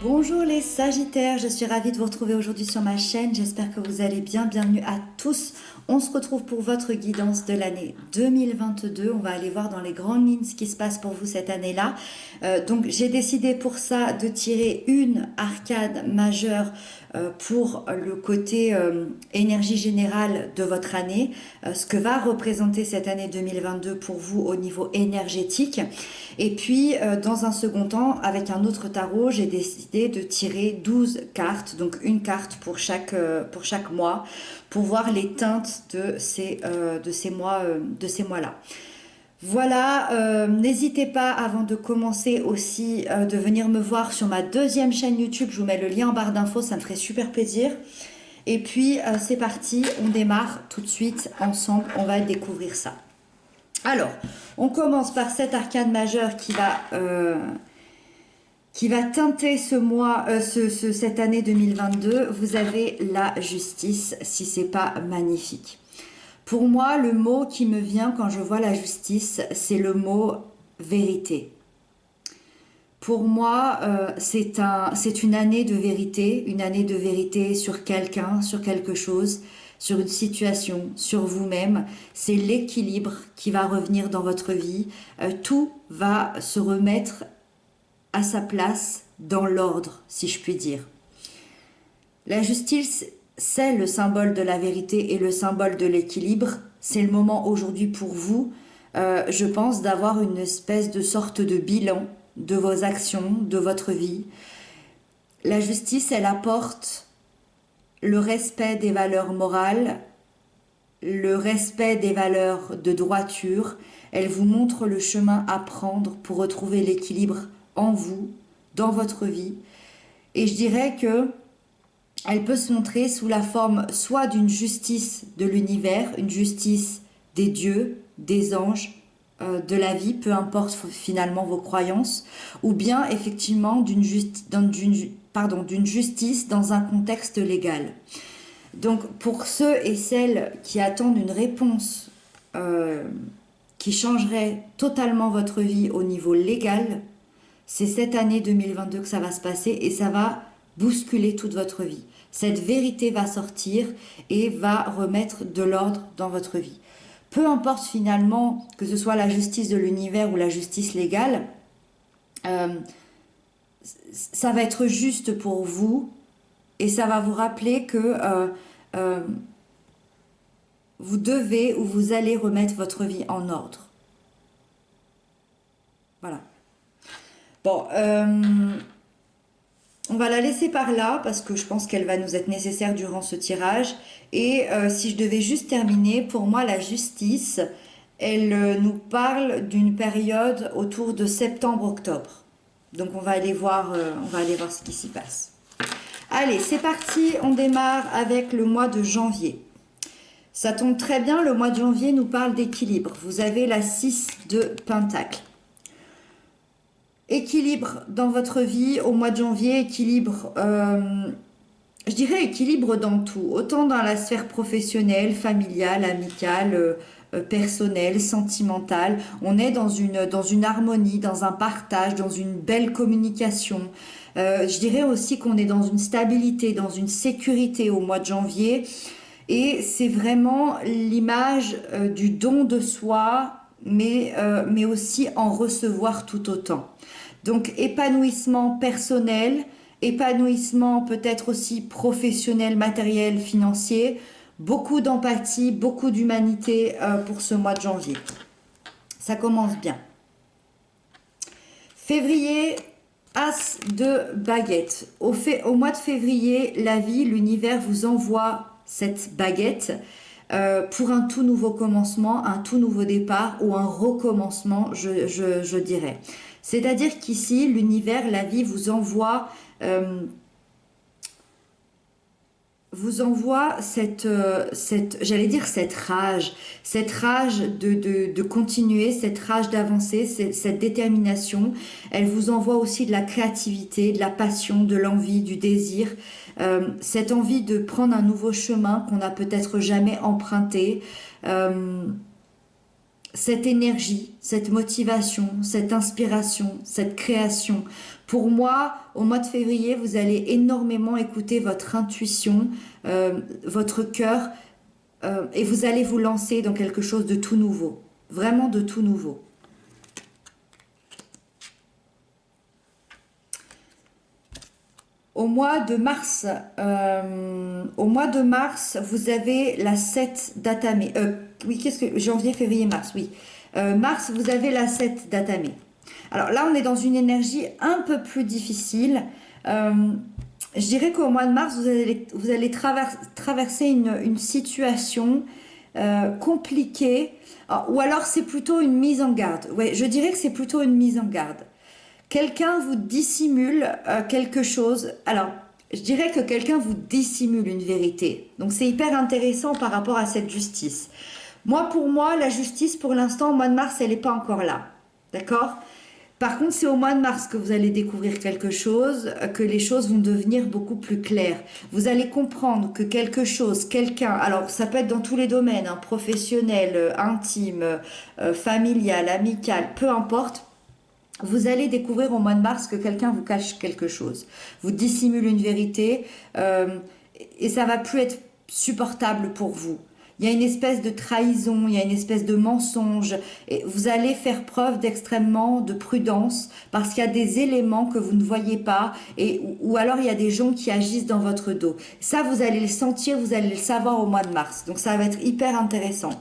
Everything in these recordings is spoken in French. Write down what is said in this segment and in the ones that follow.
Bonjour les Sagittaires, je suis ravie de vous retrouver aujourd'hui sur ma chaîne, j'espère que vous allez bien, bienvenue à tous. On se retrouve pour votre guidance de l'année 2022, on va aller voir dans les grandes lignes ce qui se passe pour vous cette année-là. Donc j'ai décidé pour ça de tirer une arcade majeure pour le côté énergie générale de votre année, ce que va représenter cette année 2022 pour vous au niveau énergétique. Et puis dans un second temps, avec un autre tarot, j'ai décidé de tirer 12 cartes, donc une carte pour chaque mois, pour voir les teintes de ces mois-là. Voilà, n'hésitez pas avant de commencer aussi de venir me voir sur ma deuxième chaîne YouTube, je vous mets le lien en barre d'infos, ça me ferait super plaisir. Et puis c'est parti, on démarre tout de suite ensemble, on va découvrir ça. Alors, on commence par cette arcane majeure qui va teinter ce mois, cette année 2022. Vous avez la justice, si c'est pas magnifique. Pour moi, le mot qui me vient quand je vois la justice, c'est le mot vérité. Pour moi, c'est une année de vérité sur quelqu'un, sur quelque chose, sur une situation, sur vous-même. C'est l'équilibre qui va revenir dans votre vie. Tout va se remettre à sa place dans l'ordre, si je puis dire. La justice, c'est le symbole de la vérité et le symbole de l'équilibre. C'est le moment aujourd'hui pour vous, je pense, d'avoir une espèce de sorte de bilan de vos actions, de votre vie. La justice, elle apporte le respect des valeurs morales, le respect des valeurs de droiture. Elle vous montre le chemin à prendre pour retrouver l'équilibre en vous, dans votre vie. Et je dirais que elle peut se montrer sous la forme soit d'une justice de l'univers, une justice des dieux, des anges, de la vie, peu importe finalement vos croyances, ou bien effectivement d'une justice dans un contexte légal. Donc pour ceux et celles qui attendent une réponse qui changerait totalement votre vie au niveau légal, c'est cette année 2022 que ça va se passer et ça va bousculer toute votre vie. Cette vérité va sortir et va remettre de l'ordre dans votre vie. Peu importe finalement que ce soit la justice de l'univers ou la justice légale, ça va être juste pour vous et ça va vous rappeler que vous devez ou vous allez remettre votre vie en ordre. Voilà. Bon, on va la laisser par là parce que je pense qu'elle va nous être nécessaire durant ce tirage. Et si je devais juste terminer, pour moi, la justice, elle nous parle d'une période autour de septembre-octobre. Donc on va aller voir ce qui s'y passe. Allez, c'est parti, on démarre avec le mois de janvier. Ça tombe très bien, le mois de janvier nous parle d'équilibre. Vous avez la 6 de Pentacle. Équilibre dans votre vie au mois de janvier, équilibre, je dirais équilibre dans tout, autant dans la sphère professionnelle, familiale, amicale, personnelle, sentimentale. On est dans une harmonie, dans un partage, dans une belle communication. Je dirais aussi qu'on est dans une stabilité, dans une sécurité au mois de janvier. Et c'est vraiment l'image du don de soi, mais aussi en recevoir tout autant. Donc épanouissement personnel, épanouissement peut-être aussi professionnel, matériel, financier, beaucoup d'empathie, beaucoup d'humanité pour ce mois de janvier. Ça commence bien. Février, As de baguette. Au mois de février, la vie, l'univers vous envoie cette baguette pour un tout nouveau commencement, un tout nouveau départ ou un recommencement, je dirais. C'est-à-dire qu'ici, l'univers, la vie vous envoie j'allais dire cette rage de continuer, cette rage d'avancer, cette détermination. Elle vous envoie aussi de la créativité, de la passion, de l'envie, du désir, cette envie de prendre un nouveau chemin qu'on n'a peut-être jamais emprunté. cette énergie, cette motivation, cette inspiration, cette création. Pour moi, au mois de février, vous allez énormément écouter votre intuition, votre cœur, et vous allez vous lancer dans quelque chose de tout nouveau, vraiment de tout nouveau. Au mois de mars, vous avez la 7 d'Atamé. Oui, qu'est-ce que janvier, février, mars, oui. Mars, vous avez la 7 d'Atamé. Alors là, on est dans une énergie un peu plus difficile. Je dirais qu'au mois de mars, vous allez traverser une situation compliquée, ou alors c'est plutôt une mise en garde. Ouais, je dirais que c'est plutôt une mise en garde. Quelqu'un vous dissimule quelque chose. Alors, je dirais que quelqu'un vous dissimule une vérité. Donc, c'est hyper intéressant par rapport à cette justice. Pour moi, la justice, pour l'instant, au mois de mars, elle n'est pas encore là. D'accord? Par contre, c'est au mois de mars que vous allez découvrir quelque chose, que les choses vont devenir beaucoup plus claires. Vous allez comprendre que quelque chose, quelqu'un, alors ça peut être dans tous les domaines, hein, professionnel, intime, familial, amical, peu importe. Vous allez découvrir au mois de mars que quelqu'un vous cache quelque chose, vous dissimule une vérité, et ça va plus être supportable pour vous. Il y a une espèce de trahison, il y a une espèce de mensonge, et vous allez faire preuve d'extrêmement de prudence parce qu'il y a des éléments que vous ne voyez pas, ou alors il y a des gens qui agissent dans votre dos. Ça, vous allez le sentir, vous allez le savoir au mois de mars. Donc ça va être hyper intéressant.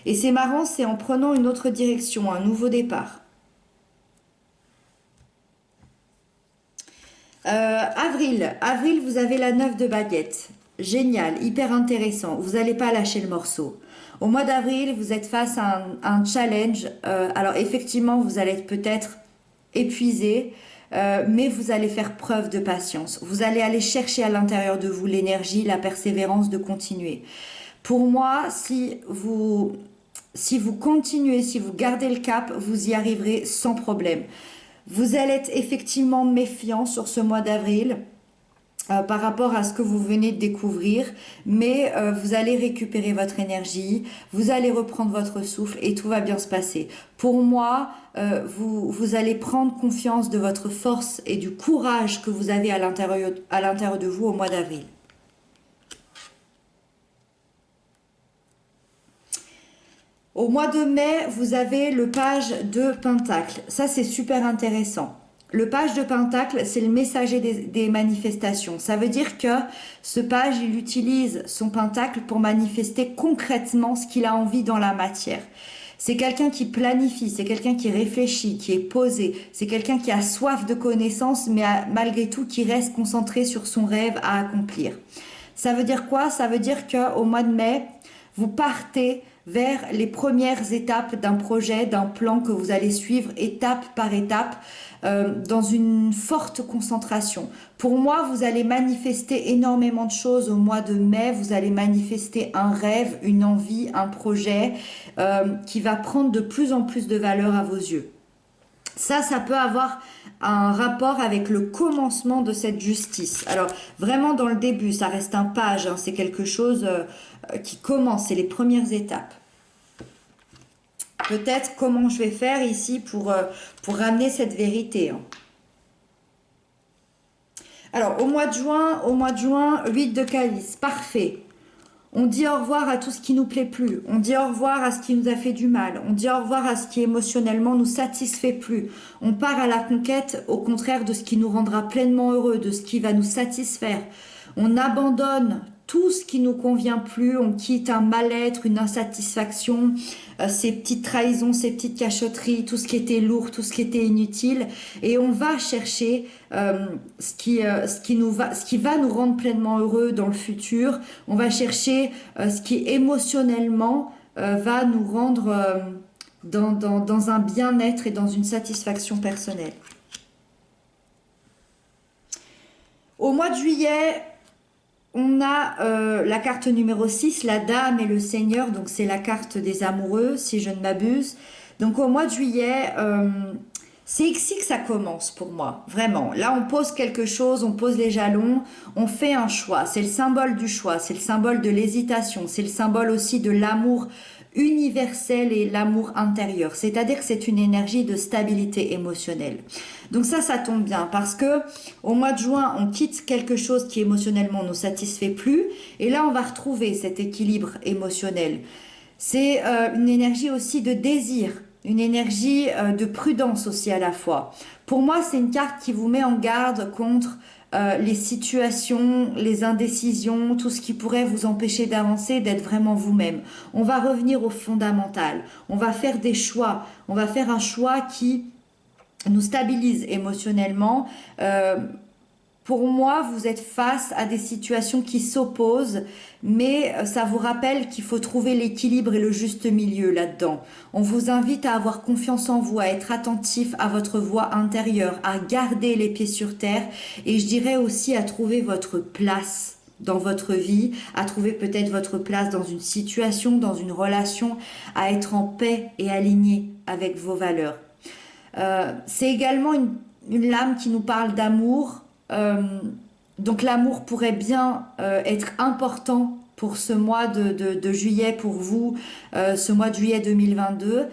Et c'est marrant, c'est en prenant une autre direction, un nouveau départ. Avril, vous avez la 9 de baguette. Génial, hyper intéressant. Vous n'allez pas lâcher le morceau. Au mois d'avril, vous êtes face à un challenge. Alors effectivement, vous allez être peut-être épuisé, mais vous allez faire preuve de patience. Vous allez aller chercher à l'intérieur de vous l'énergie, la persévérance de continuer. Pour moi, si vous continuez, si vous gardez le cap, vous y arriverez sans problème. Vous allez être effectivement méfiant sur ce mois d'avril par rapport à ce que vous venez de découvrir, mais vous allez récupérer votre énergie, vous allez reprendre votre souffle et tout va bien se passer. Pour moi, vous allez prendre confiance de votre force et du courage que vous avez à l'intérieur de vous au mois d'avril. Au mois de mai, vous avez le page de Pentacle. Ça, c'est super intéressant. Le page de Pentacle, c'est le messager des manifestations. Ça veut dire que ce page, il utilise son Pentacle pour manifester concrètement ce qu'il a envie dans la matière. C'est quelqu'un qui planifie, c'est quelqu'un qui réfléchit, qui est posé. C'est quelqu'un qui a soif de connaissances, mais malgré tout qui reste concentré sur son rêve à accomplir. Ça veut dire quoi? Ça veut dire qu'au mois de mai, vous partez vers les premières étapes d'un projet, d'un plan que vous allez suivre étape par étape, dans une forte concentration. Pour moi, vous allez manifester énormément de choses au mois de mai. Vous allez manifester un rêve, une envie, un projet qui va prendre de plus en plus de valeur à vos yeux. Ça peut avoir un rapport avec le commencement de cette justice. Alors, vraiment dans le début, ça reste un page, hein, c'est quelque chose qui commence, c'est les premières étapes. Peut-être comment je vais faire ici pour ramener cette vérité. Hein. Alors, au mois de juin, 8 de calice, parfait. On dit au revoir à tout ce qui nous plaît plus. On dit au revoir à ce qui nous a fait du mal. On dit au revoir à ce qui émotionnellement nous satisfait plus. On part à la conquête, au contraire, de ce qui nous rendra pleinement heureux, de ce qui va nous satisfaire. On abandonne tout ce qui nous convient plus. On quitte un mal-être, une insatisfaction, ces petites trahisons, ces petites cachotteries, tout ce qui était lourd, tout ce qui était inutile. Et on va chercher ce qui va nous rendre pleinement heureux dans le futur. On va chercher ce qui émotionnellement va nous rendre dans un bien-être et dans une satisfaction personnelle. Au mois de juillet, on a la carte numéro 6, la dame et le seigneur, donc c'est la carte des amoureux, si je ne m'abuse. Donc au mois de juillet, c'est ici que ça commence pour moi, vraiment. Là, on pose quelque chose, on pose les jalons, on fait un choix. C'est le symbole du choix, c'est le symbole de l'hésitation, c'est le symbole aussi de l'amour universel et l'amour intérieur. C'est-à-dire que c'est une énergie de stabilité émotionnelle. Donc ça tombe bien parce que au mois de juin, on quitte quelque chose qui émotionnellement nous satisfait plus. Et là, on va retrouver cet équilibre émotionnel. C'est une énergie aussi de désir, une énergie de prudence aussi à la fois. Pour moi, c'est une carte qui vous met en garde contre les situations, les indécisions, tout ce qui pourrait vous empêcher d'avancer, d'être vraiment vous-même. On va revenir au fondamental. On va faire des choix. On va faire un choix qui nous stabilise émotionnellement. Pour moi, vous êtes face à des situations qui s'opposent, mais ça vous rappelle qu'il faut trouver l'équilibre et le juste milieu là-dedans. On vous invite à avoir confiance en vous, à être attentif à votre voix intérieure, à garder les pieds sur terre et je dirais aussi à trouver votre place dans votre vie, à trouver peut-être votre place dans une situation, dans une relation, à être en paix et aligné avec vos valeurs. C'est également une lame qui nous parle d'amour. Donc l'amour pourrait bien être important pour ce mois de juillet pour vous, ce mois de juillet 2022.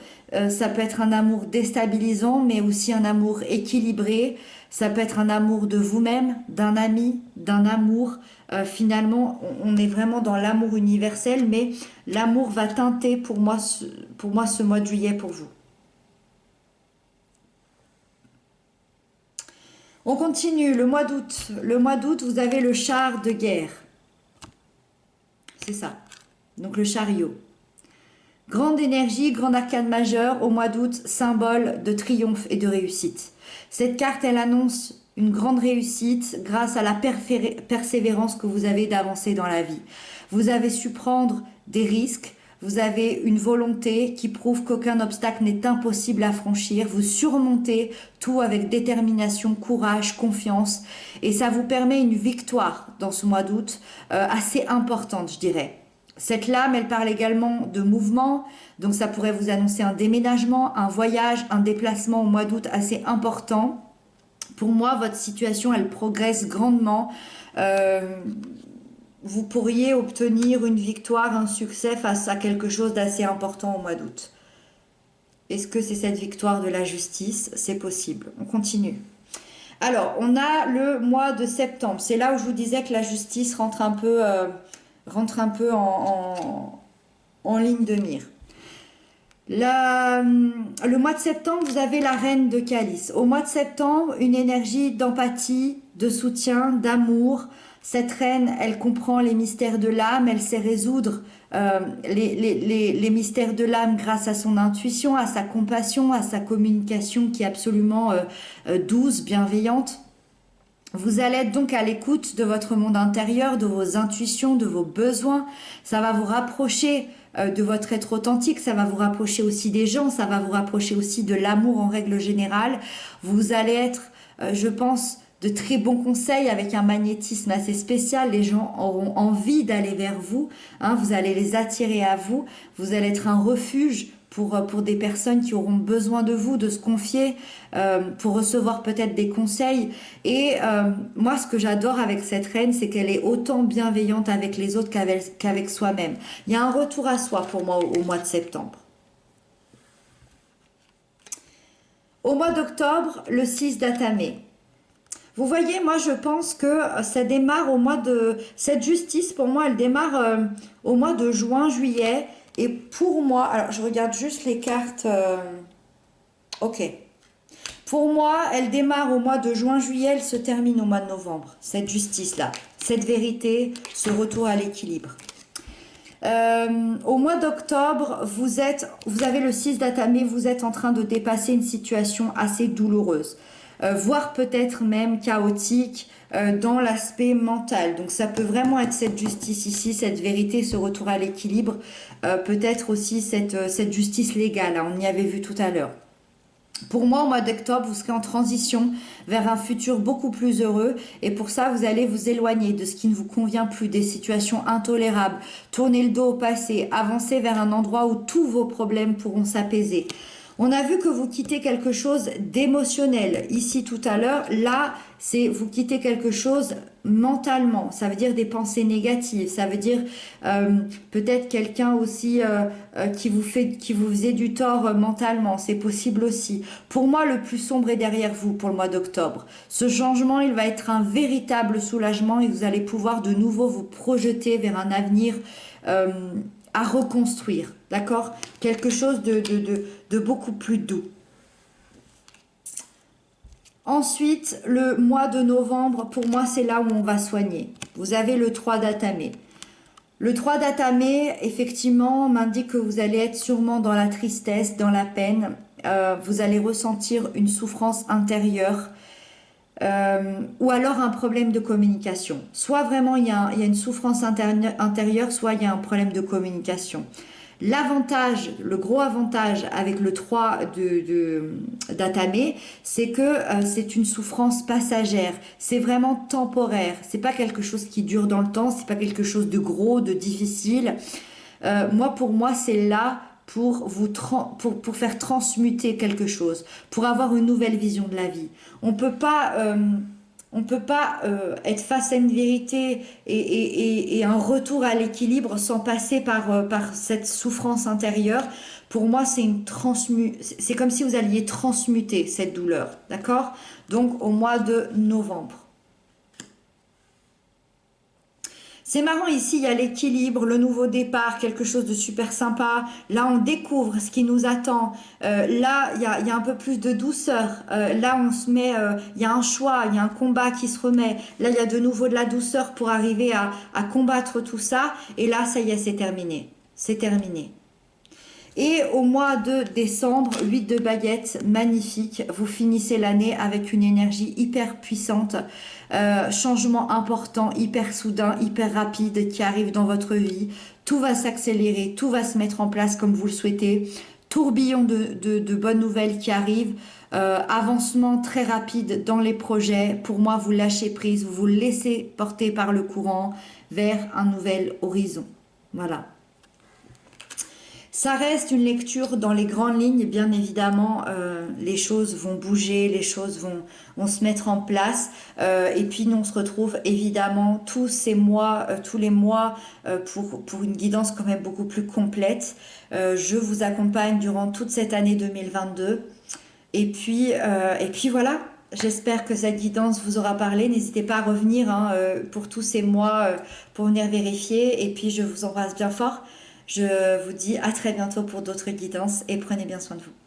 Ça peut être un amour déstabilisant, mais aussi un amour équilibré. Ça peut être un amour de vous-même, d'un ami, d'un amour. Finalement, on est vraiment dans l'amour universel, mais l'amour va teinter pour moi ce mois de juillet pour vous. On continue, le mois d'août. Le mois d'août, vous avez le char de guerre. C'est ça. Donc le chariot. Grande énergie, grand arcane majeur, au mois d'août, symbole de triomphe et de réussite. Cette carte, elle annonce une grande réussite grâce à la persévérance que vous avez d'avancer dans la vie. Vous avez su prendre des risques. Vous avez une volonté qui prouve qu'aucun obstacle n'est impossible à franchir. Vous surmontez tout avec détermination, courage, confiance. Et ça vous permet une victoire dans ce mois d'août assez importante, je dirais. Cette lame, elle parle également de mouvement. Donc ça pourrait vous annoncer un déménagement, un voyage, un déplacement au mois d'août assez important. Pour moi, votre situation, elle progresse grandement. Vous pourriez obtenir une victoire, un succès face à quelque chose d'assez important au mois d'août. Est-ce que c'est cette victoire de la justice? C'est possible. On continue. Alors, on a le mois de septembre. C'est là où je vous disais que la justice rentre un peu en ligne de mire. Le mois de septembre, vous avez la reine de calice. Au mois de septembre, une énergie d'empathie, de soutien, d'amour. Cette reine, elle comprend les mystères de l'âme, elle sait résoudre les mystères de l'âme grâce à son intuition, à sa compassion, à sa communication qui est absolument douce, bienveillante. Vous allez être donc à l'écoute de votre monde intérieur, de vos intuitions, de vos besoins. Ça va vous rapprocher de votre être authentique, ça va vous rapprocher aussi des gens, ça va vous rapprocher aussi de l'amour en règle générale. Vous allez être, je pense, de très bons conseils avec un magnétisme assez spécial. Les gens auront envie d'aller vers vous, hein, vous allez les attirer à vous. Vous allez être un refuge pour des personnes qui auront besoin de vous, de se confier, pour recevoir peut-être des conseils. Et moi, ce que j'adore avec cette reine, c'est qu'elle est autant bienveillante avec les autres qu'avec soi-même. Il y a un retour à soi pour moi au mois de septembre. Au mois d'octobre, le 6 d'Atamé. Vous voyez, moi je pense que ça démarre au mois de... Cette justice, pour moi, elle démarre au mois de juin, juillet. Et pour moi, alors je regarde juste les cartes. Ok. Pour moi, elle démarre au mois de juin, juillet, elle se termine au mois de novembre. Cette justice-là, cette vérité, ce retour à l'équilibre. Au mois d'octobre, vous avez le 6 d'Atamé, vous êtes en train de dépasser une situation assez douloureuse. Voire peut-être même chaotique dans l'aspect mental. Donc ça peut vraiment être cette justice ici, cette vérité, ce retour à l'équilibre, peut-être aussi cette justice légale, hein, on y avait vu tout à l'heure. Pour moi, au mois d'octobre, vous serez en transition vers un futur beaucoup plus heureux et pour ça, vous allez vous éloigner de ce qui ne vous convient plus, des situations intolérables, tourner le dos au passé, avancer vers un endroit où tous vos problèmes pourront s'apaiser. On a vu que vous quittez quelque chose d'émotionnel. Ici tout à l'heure, là, c'est vous quittez quelque chose mentalement. Ça veut dire des pensées négatives. Ça veut dire peut-être quelqu'un aussi qui vous faisait du tort mentalement. C'est possible aussi. Pour moi, le plus sombre est derrière vous pour le mois d'octobre. Ce changement, il va être un véritable soulagement et vous allez pouvoir de nouveau vous projeter vers un avenir euh, à reconstruire. D'accord? Quelque chose de beaucoup plus doux. Ensuite, le mois de novembre, pour moi, c'est là où on va soigner. Vous avez le 3 d'Atamé. Le 3 d'Atamé, effectivement, m'indique que vous allez être sûrement dans la tristesse, dans la peine. Vous allez ressentir une souffrance intérieure ou alors un problème de communication. Soit vraiment il y a une souffrance intérieure, soit il y a un problème de communication. L'avantage, le gros avantage avec le 3 d'Atamé, c'est que c'est une souffrance passagère. C'est vraiment temporaire. C'est pas quelque chose qui dure dans le temps. C'est pas quelque chose de gros, de difficile. Pour moi, c'est là pour pour faire transmuter quelque chose, pour avoir une nouvelle vision de la vie. On peut pas être face à une vérité et un retour à l'équilibre sans passer par cette souffrance intérieure. Pour moi, c'est comme si vous alliez transmuter cette douleur, d'accord? Donc au mois de novembre. C'est marrant, ici, il y a l'équilibre, le nouveau départ, quelque chose de super sympa. Là, on découvre ce qui nous attend. Il y a un peu plus de douceur. Là, on se met, il y a un choix, il y a un combat qui se remet. Là, il y a de nouveau de la douceur pour arriver à combattre tout ça. Et là, ça y est, c'est terminé. C'est terminé. Et au mois de décembre, 8 de baguettes, magnifique. Vous finissez l'année avec une énergie hyper puissante, changement important, hyper soudain, hyper rapide qui arrive dans votre vie. Tout va s'accélérer, tout va se mettre en place comme vous le souhaitez. Tourbillon de bonnes nouvelles qui arrivent. Avancement très rapide dans les projets. Pour moi, vous lâchez prise, vous vous laissez porter par le courant vers un nouvel horizon. Voilà. Ça reste une lecture dans les grandes lignes, bien évidemment, les choses vont bouger, les choses vont se mettre en place. Et puis nous, on se retrouve évidemment tous ces mois, tous les mois, pour une guidance quand même beaucoup plus complète. Je vous accompagne durant toute cette année 2022. Et puis voilà, j'espère que cette guidance vous aura parlé. N'hésitez pas à revenir pour tous ces mois pour venir vérifier. Et puis je vous embrasse bien fort. Je vous dis à très bientôt pour d'autres guidances et prenez bien soin de vous.